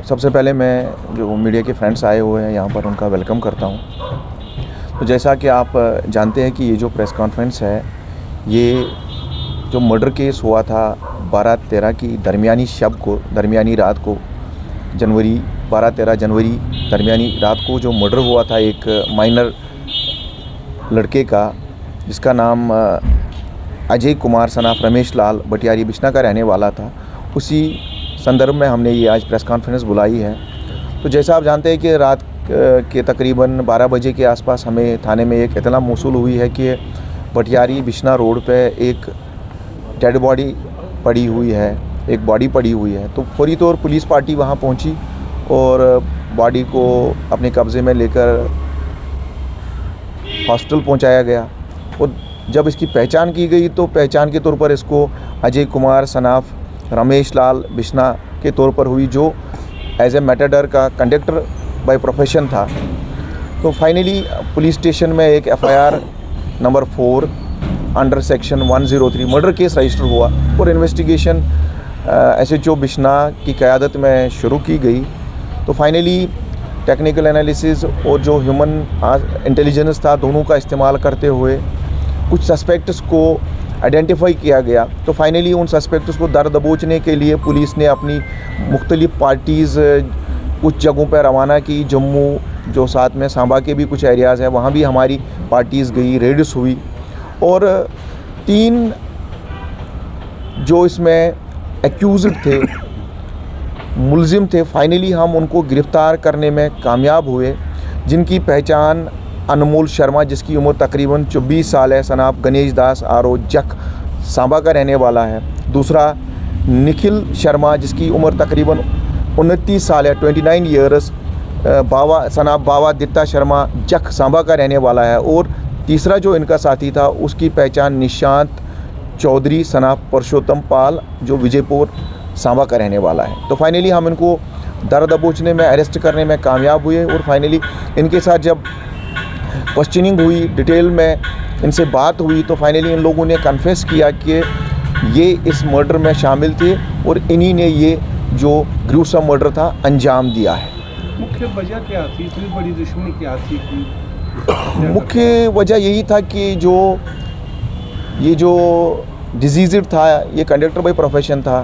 सबसे पहले मैं जो मीडिया के फ्रेंड्स आए हुए हैं यहाँ पर उनका वेलकम करता हूँ। तो जैसा कि आप जानते हैं कि ये जो प्रेस कॉन्फ्रेंस है, ये जो मर्डर केस हुआ था 12-13 की दरमियानी रात को 12-13 जनवरी दरमियानी रात को जो मर्डर हुआ था एक माइनर लड़के का, जिसका नाम अजय कुमार सनाफ रमेश लाल बटियारी बिश्ना का रहने वाला था। उसी संदर्भ में हमने ये आज प्रेस कॉन्फ्रेंस बुलाई है। तो जैसा आप जानते हैं कि रात के तकरीबन 12 बजे के आसपास हमें थाने में एक इत्तला मौसूल हुई है कि बटियारी बिश्ना रोड पे एक डेड बॉडी पड़ी हुई है, एक बॉडी पड़ी हुई है। तो फौरी तौर पुलिस पार्टी वहाँ पहुँची और बॉडी को अपने कब्ज़े में लेकर हॉस्पिटल पहुँचाया गया। और जब इसकी पहचान की गई तो पहचान के तौर पर इसको अजय कुमार सनाफ रमेश लाल बिश्ना के तौर पर हुई, जो एज ए मैटाडोर का कंडक्टर बाय प्रोफेशन था। तो फाइनली पुलिस स्टेशन में एक FIR number 4 under section 103 murder case register हुआ और इन्वेस्टिगेशन SHO बिश्ना की क़यादत में शुरू की गई। तो फाइनली टेक्निकल एनालिसिस और जो ह्यूमन इंटेलिजेंस था, दोनों का इस्तेमाल करते हुए कुछ सस्पेक्ट्स को आइडेंटिफाई किया गया। तो फाइनली उन सस्पेक्ट्स को दर दबोचने के लिए पुलिस ने अपनी मुख्तलिफ़ पार्टीज़ कुछ जगहों पर रवाना की। जम्मू, जो साथ में सांबा के भी कुछ एरियाज़ हैं, वहाँ भी हमारी पार्टीज़ गई, रेड्स हुई और 3 जो इसमें एक्यूज़्ड थे, मुलजिम थे, फाइनली हम उनको गिरफ़्तार करने में कामयाब हुए, जिनकी पहचान अनमोल शर्मा, जिसकी उम्र तकरीबन 24 साल है, सनाफ गणेश दास RO जख सांबा का रहने वाला है। दूसरा निखिल शर्मा, जिसकी उम्र तकरीबन 29 साल है, 29 ईयर्स, सनाफ बावा दित्ता शर्मा जख सांबा का रहने वाला है। और तीसरा जो इनका साथी था, उसकी पहचान निशांत चौधरी सनाफ परशोत्तम पाल, जो विजयपुर सांबा का रहने वाला है। तो फाइनली हम इनको दर दबोचने में, अरेस्ट करने में कामयाब हुए और फाइनली इनके साथ जब क्वेश्चनिंग हुई, डिटेल में इनसे बात हुई, तो फाइनली इन लोगों ने कन्फेस किया कि ये इस मर्डर में शामिल थे और इन्हीं ने ये जो ग्रूसम मर्डर था अंजाम दिया है। मुख्य वजह क्या थी? इतनी बड़ी दुश्मनी क्या थी? मुख्य वजह यही था कि ये जो डिजीज़ड था, ये कंडक्टर बाय प्रोफेशन था,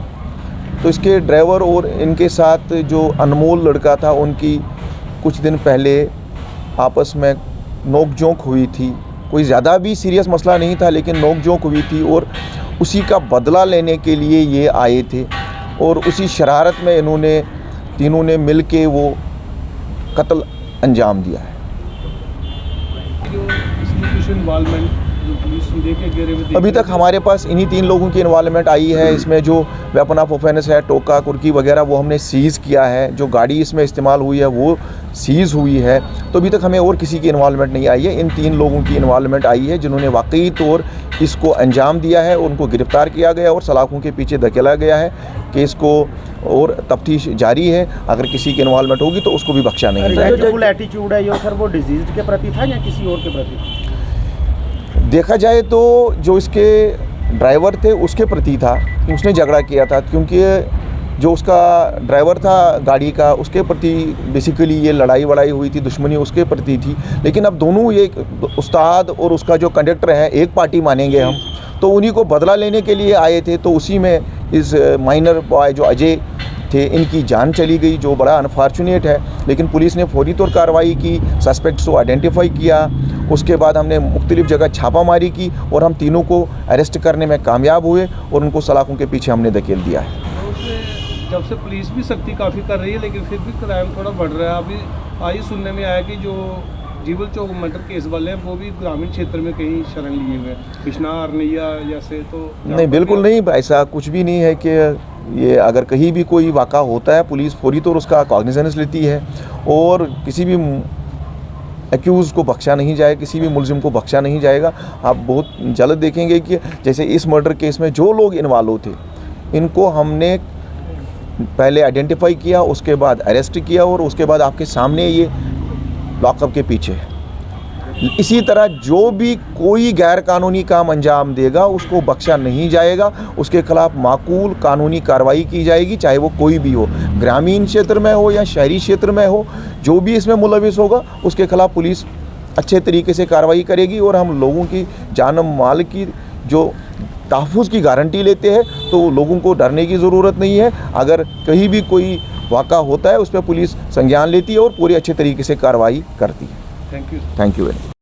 तो इसके ड्राइवर और इनके साथ जो अनमोल लड़का था, उनकी कुछ दिन पहले आपस में नोक-झोंक हुई थी। कोई ज़्यादा भी सीरियस मसला नहीं था, लेकिन नोक-झोंक हुई थी और उसी का बदला लेने के लिए ये आए थे और उसी शरारत में इन्होंने तीनों ने मिल के वो कत्ल अंजाम दिया है। अभी तक हमारे पास इन्हीं 3 लोगों की इन्वॉल्वमेंट आई है। इसमें जो वेपन ऑफ ऑफेंस है, टोका कुर्की वगैरह, वो हमने सीज़ किया है। जो गाड़ी इसमें इस्तेमाल हुई है वो सीज़ हुई है। तो अभी तक हमें और किसी की इन्वॉल्वमेंट नहीं आई है। इन 3 लोगों की इन्वॉल्वमेंट आई है, जिन्होंने वाकई तौर इसको अंजाम दिया है। उनको गिरफ़्तार किया गया और सलाखों के पीछे धकेला गया है। केस को और तफ्तीश जारी है। अगर किसी की इन्वॉल्वमेंट होगी तो उसको भी बख्शा नहीं जाएगा। जो फुल एटीट्यूड है ये सर, वो डिजीज़ के प्रति था या किसी और के प्रति? देखा जाए तो जो इसके ड्राइवर थे उसके प्रति था, उसने झगड़ा किया था, क्योंकि जो उसका ड्राइवर था गाड़ी का, उसके प्रति बेसिकली ये लड़ाई वड़ाई हुई थी, दुश्मनी उसके प्रति थी। लेकिन अब दोनों, ये उस्ताद और उसका जो कंडक्टर है, एक पार्टी मानेंगे हम, तो उन्हीं को बदला लेने के लिए आए थे। तो उसी में इस माइनर बॉय जो अजय थे, इनकी जान चली गई, जो बड़ा अनफॉर्चुनेट है। लेकिन पुलिस ने फौरी तौर कार्रवाई की, सस्पेक्ट्स को आइडेंटिफाई किया। उसके बाद हमने मुख्तलिफ़ जगह छापामारी की और हम तीनों को अरेस्ट करने में कामयाब हुए और उनको सलाखों के पीछे हमने धकेल दिया है। जब से पुलिस भी सख्ती काफ़ी कर रही है, लेकिन फिर भी क्राइम थोड़ा बढ़ रहा है। अभी आज सुनने में आया कि जो जीवल चौक मर्डर केस वाले हैं, वो भी ग्रामीण क्षेत्र में कहीं शरण लिए हुए हैं, बिश्ना अरनिया जैसे। तो नहीं, बिल्कुल नहीं, ऐसा कुछ भी नहीं है कि ये अगर कहीं भी कोई वाक़ा होता है, पुलिस फौरी तौर उसका कॉग्निजेंस लेती है और किसी भी एक्यूज़ को बख्शा नहीं जाएगा, किसी भी मुलजिम को बख्शा नहीं जाएगा। आप बहुत जल्द देखेंगे कि जैसे इस मर्डर केस में जो लोग इन्वॉल्व थे, इनको हमने पहले आइडेंटिफाई किया, उसके बाद अरेस्ट किया और उसके बाद आपके सामने ये लॉकअप के पीछे है। इसी तरह जो भी कोई गैर कानूनी काम अंजाम देगा उसको बख्शा नहीं जाएगा, उसके खिलाफ माकूल कानूनी कार्रवाई की जाएगी, चाहे वो कोई भी हो, ग्रामीण क्षेत्र में हो या शहरी क्षेत्र में हो। जो भी इसमें मुलविस होगा उसके खिलाफ पुलिस अच्छे तरीके से कार्रवाई करेगी। और हम लोगों की जान माल की जो तहफ़्फ़ुज़ की गारंटी लेते हैं, तो लोगों को डरने की ज़रूरत नहीं है। अगर कहीं भी कोई वाक़ा होता है उस पर पुलिस संज्ञान लेती है और पूरे अच्छे तरीके से कार्रवाई करती है। Thank you. Thank you very much.